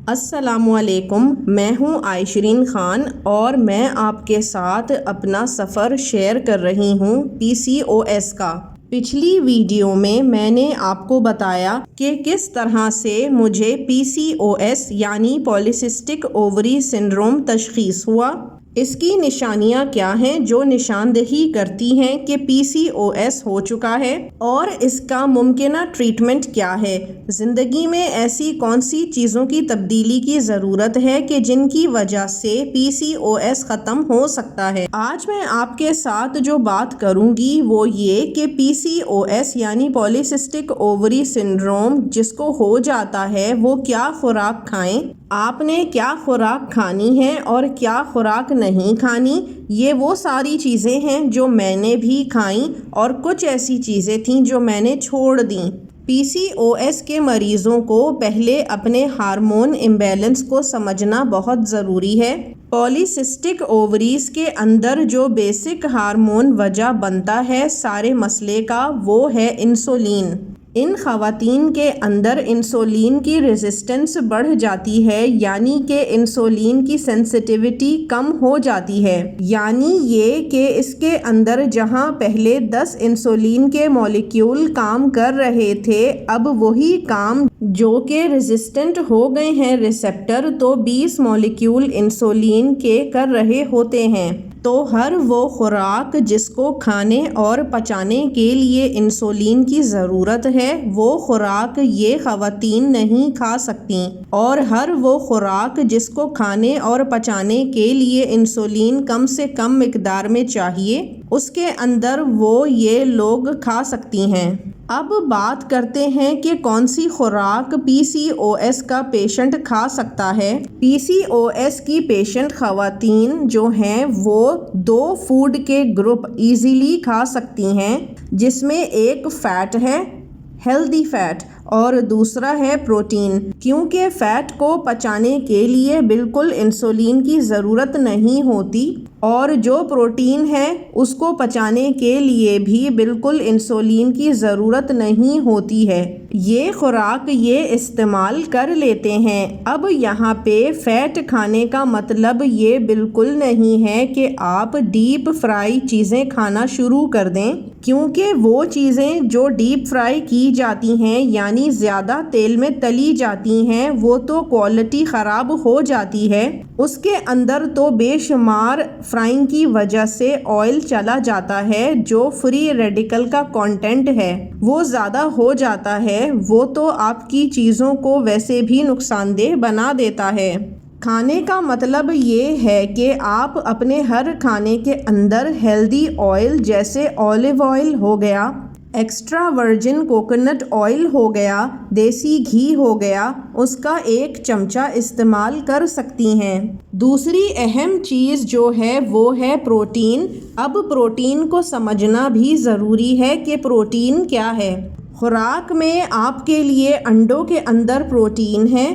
السلام علیکم، میں ہوں عائشرین خان اور میں آپ کے ساتھ اپنا سفر شیئر کر رہی ہوں PCOS کا۔ پچھلی ویڈیو میں نے آپ کو بتایا کہ کس طرح سے مجھے PCOS یعنی پولیسسٹک اووری سنڈروم تشخیص ہوا۔ اس کی نشانیاں کیا ہیں جو نشاندہی کرتی ہیں کہ PCOS ہو چکا ہے، اور اس کا ممکنہ ٹریٹمنٹ کیا ہے۔ زندگی میں ایسی کون سی چیزوں کی تبدیلی کی ضرورت ہے کہ جن کی وجہ سے PCOS ختم ہو سکتا ہے۔ آج میں آپ کے ساتھ جو بات کروں گی وہ یہ کہ PCOS یعنی پولیسسٹک اووری سنڈروم جس کو ہو جاتا ہے وہ کیا خوراک کھائیں، آپ نے کیا خوراک کھانی ہے اور کیا خوراک نہیں کھانی۔ یہ وہ ساری چیزیں ہیں جو میں نے بھی کھائیں اور کچھ ایسی چیزیں تھیں جو میں نے چھوڑ دیں۔ PCOS کے مریضوں کو پہلے اپنے ہارمون امبیلنس کو سمجھنا بہت ضروری ہے۔ پولیسسٹک اووریز کے اندر جو بیسک ہارمون وجہ بنتا ہے سارے مسئلے کا وہ ہے انسولین۔ ان خواتین کے اندر انسولین کی ریزسٹنس بڑھ جاتی ہے، یعنی کہ انسولین کی سینسٹیوٹی کم ہو جاتی ہے، یعنی یہ کہ اس کے اندر جہاں پہلے 10 انسولین کے مالیکیول کام کر رہے تھے، اب وہی کام جو کہ ریزسٹنٹ ہو گئے ہیں ریسیپٹر تو 20 مالیکیول انسولین کے کر رہے ہوتے ہیں۔ تو ہر وہ خوراک جس کو کھانے اور پچانے کے لیے انسولین کی ضرورت ہے وہ خوراک یہ خواتین نہیں کھا سکتیں، اور ہر وہ خوراک جس کو کھانے اور پچانے کے لیے انسولین کم سے کم مقدار میں چاہیے اس کے اندر وہ یہ لوگ کھا سکتی ہیں۔ اب بات کرتے ہیں کہ کون سی خوراک PCOS کا پیشنٹ کھا سکتا ہے۔ PCOS کی پیشنٹ خواتین جو ہیں وہ 2 فوڈ کے گروپ ایزیلی کھا سکتی ہیں، جس میں ایک فیٹ ہے، ہیلدی فیٹ، اور دوسرا ہے پروٹین، کیونکہ فیٹ کو پچانے کے لیے بالکل انسولین کی ضرورت نہیں ہوتی، اور جو پروٹین ہے اس کو پچانے کے لیے بھی بالکل انسولین کی ضرورت نہیں ہوتی ہے۔ یہ خوراک یہ استعمال کر لیتے ہیں۔ اب یہاں پہ فیٹ کھانے کا مطلب یہ بالکل نہیں ہے کہ آپ ڈیپ فرائی چیزیں کھانا شروع کر دیں، کیونکہ وہ چیزیں جو ڈیپ فرائی کی جاتی ہیں یعنی زیادہ تیل میں تلی جاتی ہیں وہ تو کوالٹی خراب ہو جاتی ہے، اس کے اندر تو بے شمار فرائنگ کی وجہ سے آئل چلا جاتا ہے، جو فری ریڈیکل کا کانٹینٹ ہے وہ زیادہ ہو جاتا ہے، وہ تو آپ کی چیزوں کو ویسے بھی نقصان دہ بنا دیتا ہے۔ کھانے کا مطلب یہ ہے کہ آپ اپنے ہر کھانے کے اندر ہیلدی آئل جیسے اولیو آئل ہو گیا، ایکسٹرا ورجن کوکونٹ آئل ہو گیا، دیسی گھی ہو گیا، اس کا 1 چمچہ استعمال کر سکتی ہیں۔ دوسری اہم چیز جو ہے وہ ہے پروٹین۔ اب پروٹین کو سمجھنا بھی ضروری ہے کہ پروٹین کیا ہے۔ خوراک میں آپ کے لیے انڈوں کے اندر پروٹین ہے،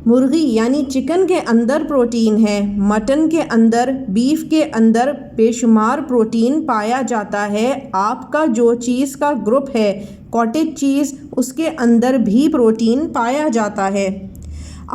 مرغی یعنی چکن کے اندر پروٹین ہے، مٹن کے اندر، بیف کے اندر بے شمار پروٹین پایا جاتا ہے۔ آپ کا جو چیز کا گروپ ہے کاٹیج چیز، اس کے اندر بھی پروٹین پایا جاتا ہے۔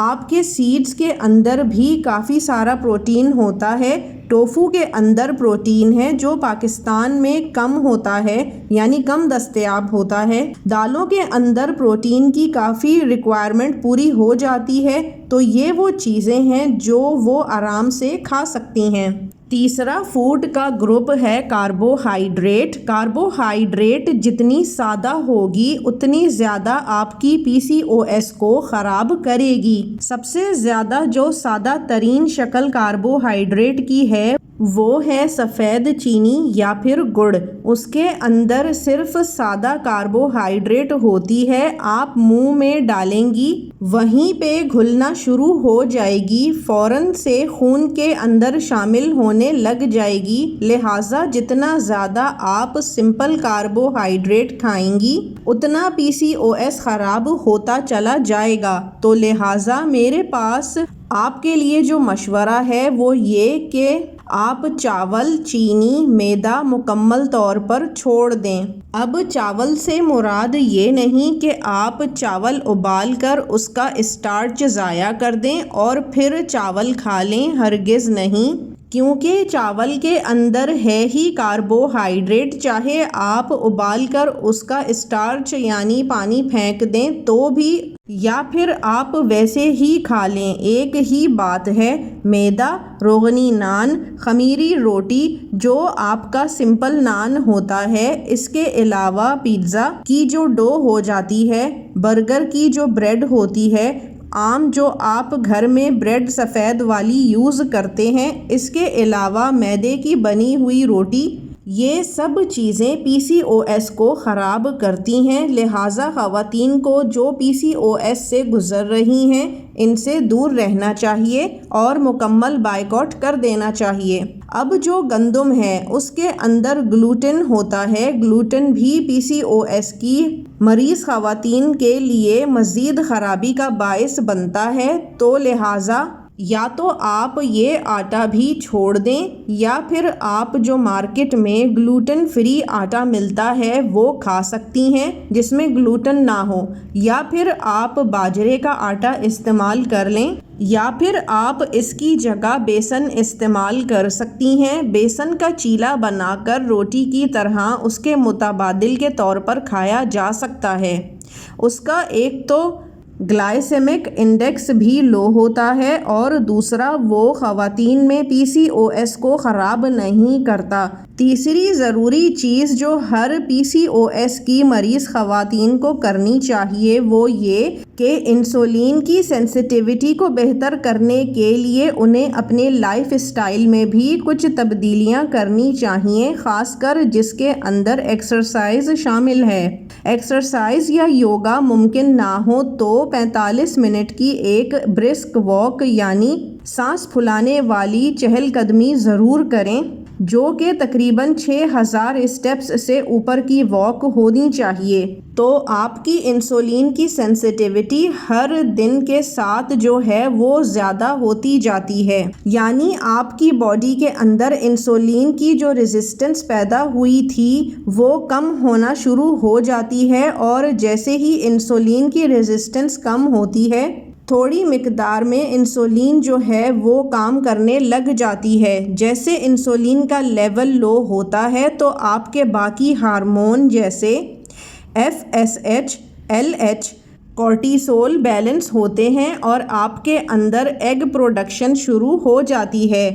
آپ کے سیڈز کے اندر بھی کافی سارا پروٹین ہوتا ہے۔ ٹوفو کے اندر پروٹین ہے جو پاکستان میں کم ہوتا ہے، یعنی کم دستیاب ہوتا ہے۔ دالوں کے اندر پروٹین کی کافی ریکوائرمنٹ پوری ہو جاتی ہے، تو یہ وہ چیزیں ہیں جو وہ آرام سے کھا سکتی ہیں۔ تیسرا فوڈ کا گروپ ہے کاربوہائیڈریٹ۔ کاربوہائیڈریٹ جتنی سادہ ہوگی اتنی زیادہ آپ کی PCOS کو خراب کرے گی۔ سب سے زیادہ جو سادہ ترین شکل کاربوہائیڈریٹ کی ہے وہ ہے سفید چینی یا پھر گڑ۔ اس کے اندر صرف سادہ کاربوہائیڈریٹ ہوتی ہے، آپ منہ میں ڈالیں گی وہیں پہ گھلنا شروع ہو جائے گی، فوراً سے خون کے اندر شامل ہونے لگ جائے گی، لہٰذا جتنا زیادہ آپ سمپل کاربوہائیڈریٹ کھائیں گی اتنا PCOS خراب ہوتا چلا جائے گا۔ تو لہٰذا میرے پاس آپ کے لیے جو مشورہ ہے وہ یہ کہ آپ چاول، چینی، میدا مکمل طور پر چھوڑ دیں۔ اب چاول سے مراد یہ نہیں کہ آپ چاول ابال کر اس کا اسٹارچ ضائع کر دیں اور پھر چاول کھا لیں، ہرگز نہیں، کیونکہ چاول کے اندر ہے ہی کاربوہائیڈریٹ، چاہے آپ ابال کر اس کا اسٹارچ یعنی پانی پھینک دیں تو بھی، یا پھر آپ ویسے ہی کھا لیں، ایک ہی بات ہے۔ میدا، روغنی نان، خمیری روٹی جو آپ کا سمپل نان ہوتا ہے، اس کے علاوہ پیزا کی جو ڈو ہو جاتی ہے، برگر کی جو بریڈ ہوتی ہے، عام جو آپ گھر میں بریڈ سفید والی یوز کرتے ہیں، اس کے علاوہ میدے کی بنی ہوئی روٹی، یہ سب چیزیں پی سی او ایس کو خراب کرتی ہیں، لہٰذا خواتین کو جو پی سی او ایس سے گزر رہی ہیں ان سے دور رہنا چاہیے اور مکمل بائیکاٹ کر دینا چاہیے۔ اب جو گندم ہے اس کے اندر گلوٹن ہوتا ہے، گلوٹن بھی پی سی او ایس کی مریض خواتین کے لیے مزید خرابی کا باعث بنتا ہے، تو لہٰذا یا تو آپ یہ آٹا بھی چھوڑ دیں یا پھر آپ جو مارکیٹ میں گلوٹن فری آٹا ملتا ہے وہ کھا سکتی ہیں جس میں گلوٹن نہ ہو، یا پھر آپ باجرے کا آٹا استعمال کر لیں، یا پھر آپ اس کی جگہ بیسن استعمال کر سکتی ہیں۔ بیسن کا چیلا بنا کر روٹی کی طرح اس کے متبادل کے طور پر کھایا جا سکتا ہے۔ اس کا ایک تو گلائسیمک انڈیکس بھی لو ہوتا ہے اور دوسرا وہ خواتین میں پی سی او ایس کو خراب نہیں کرتا۔ تیسری ضروری چیز جو ہر پی سی او ایس کی مریض خواتین کو کرنی چاہیے وہ یہ کہ انسولین کی سینسٹیوٹی کو بہتر کرنے کے لیے انہیں اپنے لائف اسٹائل میں بھی کچھ تبدیلیاں کرنی چاہیے، خاص کر جس کے اندر ایکسرسائز شامل ہے۔ ایکسرسائز یا یوگا ممکن نہ ہو تو 45 منٹ کی ایک برسک واک یعنی سانس پھولانے والی چہل قدمی ضرور کریں، جو کہ تقریباً 6000 اسٹیپس سے اوپر کی واک ہونی چاہیے۔ تو آپ کی انسولین کی سینسٹیوٹی ہر دن کے ساتھ جو ہے وہ زیادہ ہوتی جاتی ہے، یعنی آپ کی باڈی کے اندر انسولین کی جو ریزسٹنس پیدا ہوئی تھی وہ کم ہونا شروع ہو جاتی ہے، اور جیسے ہی انسولین کی ریزسٹنس کم ہوتی ہے تھوڑی مقدار میں انسولین جو ہے وہ کام کرنے لگ جاتی ہے۔ جیسے انسولین کا لیول لو ہوتا ہے تو آپ کے باقی ہارمون جیسے F S H, L H, cortisol balance ہوتے ہیں اور آپ کے اندر ایگ پروڈکشن شروع ہو جاتی ہے۔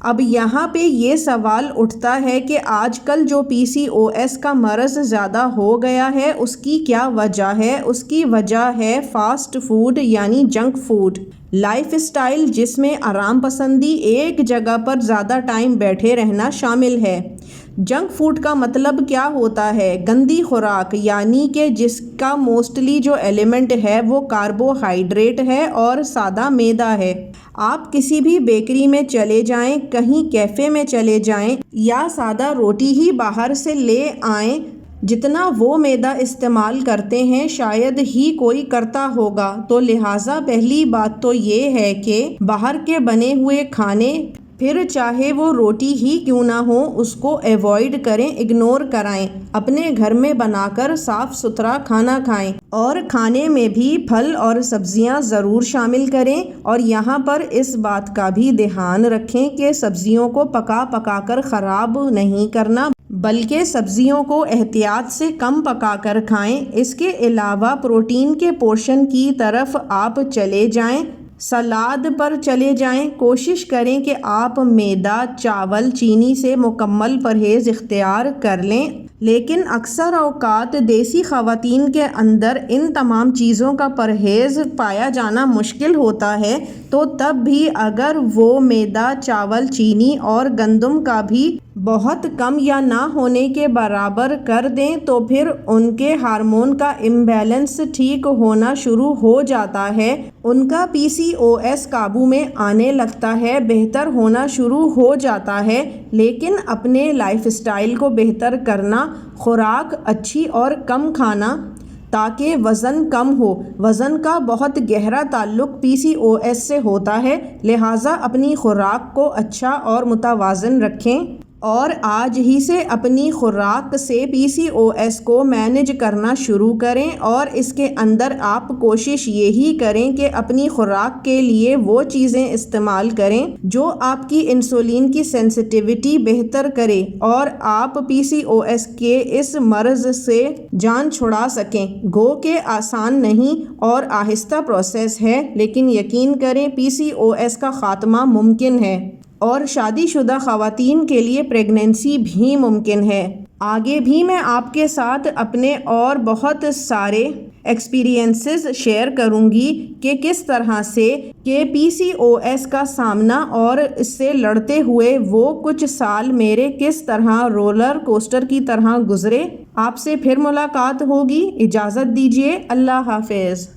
اب یہاں پہ یہ سوال اٹھتا ہے کہ آج کل جو پی سی او ایس کا مرض زیادہ ہو گیا ہے اس کی کیا وجہ ہے؟ اس کی وجہ ہے فاسٹ فوڈ یعنی جنک فوڈ، لائف اسٹائل جس میں آرام پسندی، ایک جگہ پر زیادہ ٹائم بیٹھے رہنا شامل ہے۔ جنک فوڈ کا مطلب کیا ہوتا ہے؟ گندی خوراک، یعنی کہ جس کا موسٹلی جو ایلیمنٹ ہے وہ کاربوہائیڈریٹ ہے اور سادہ میدا ہے۔ آپ کسی بھی بیکری میں چلے جائیں، کہیں کیفے میں چلے جائیں یا سادہ روٹی ہی باہر سے لے آئیں، جتنا وہ میدا استعمال کرتے ہیں شاید ہی کوئی کرتا ہوگا۔ تو لہٰذا پہلی بات تو یہ ہے کہ باہر کے بنے ہوئے کھانے، پھر چاہے وہ روٹی ہی کیوں نہ ہو، اس کو ایوائڈ کریں، اگنور کرائیں، اپنے گھر میں بنا کر صاف ستھرا کھانا کھائیں، اور کھانے میں بھی پھل اور سبزیاں ضرور شامل کریں۔ اور یہاں پر اس بات کا بھی دھیان رکھیں کہ سبزیوں کو پکا کر خراب نہیں کرنا، بلکہ سبزیوں کو احتیاط سے کم پکا کر کھائیں۔ اس کے علاوہ پروٹین کے پورشن کی طرف آپ چلے جائیں، سلاد پر چلے جائیں، کوشش کریں کہ آپ میدا، چاول، چینی سے مکمل پرہیز اختیار کر لیں، لیکن اکثر اوقات دیسی خواتین کے اندر ان تمام چیزوں کا پرہیز پایا جانا مشکل ہوتا ہے، تو تب بھی اگر وہ میدا، چاول، چینی اور گندم کا بھی بہت کم یا نہ ہونے کے برابر کر دیں تو پھر ان کے ہارمون کا امبیلنس ٹھیک ہونا شروع ہو جاتا ہے، ان کا پی سی او ایس قابو میں آنے لگتا ہے، بہتر ہونا شروع ہو جاتا ہے۔ لیکن اپنے لائف اسٹائل کو بہتر کرنا، خوراک اچھی اور کم کھانا، تاکہ وزن کم ہو۔ وزن کا بہت گہرا تعلق PCOS سے ہوتا ہے، لہٰذا اپنی خوراک کو اچھا اور متوازن رکھیں اور آج ہی سے اپنی خوراک سے PCOS کو مینیج کرنا شروع کریں، اور اس کے اندر آپ کوشش یہی کریں کہ اپنی خوراک کے لیے وہ چیزیں استعمال کریں جو آپ کی انسولین کی سینسٹیوٹی بہتر کرے اور آپ PCOS کے اس مرض سے جان چھڑا سکیں۔ گو کہ آسان نہیں اور آہستہ پروسیس ہے، لیکن یقین کریں PCOS کا خاتمہ ممکن ہے، اور شادی شدہ خواتین کے لیے پریگنینسی بھی ممکن ہے۔ آگے بھی میں آپ کے ساتھ اپنے اور بہت سارے ایکسپیرینسز شیئر کروں گی کہ کس طرح سے کہ PCOS کا سامنا اور اس سے لڑتے ہوئے وہ کچھ سال میرے کس طرح رولر کوسٹر کی طرح گزرے۔ آپ سے پھر ملاقات ہوگی، اجازت دیجیے، اللہ حافظ۔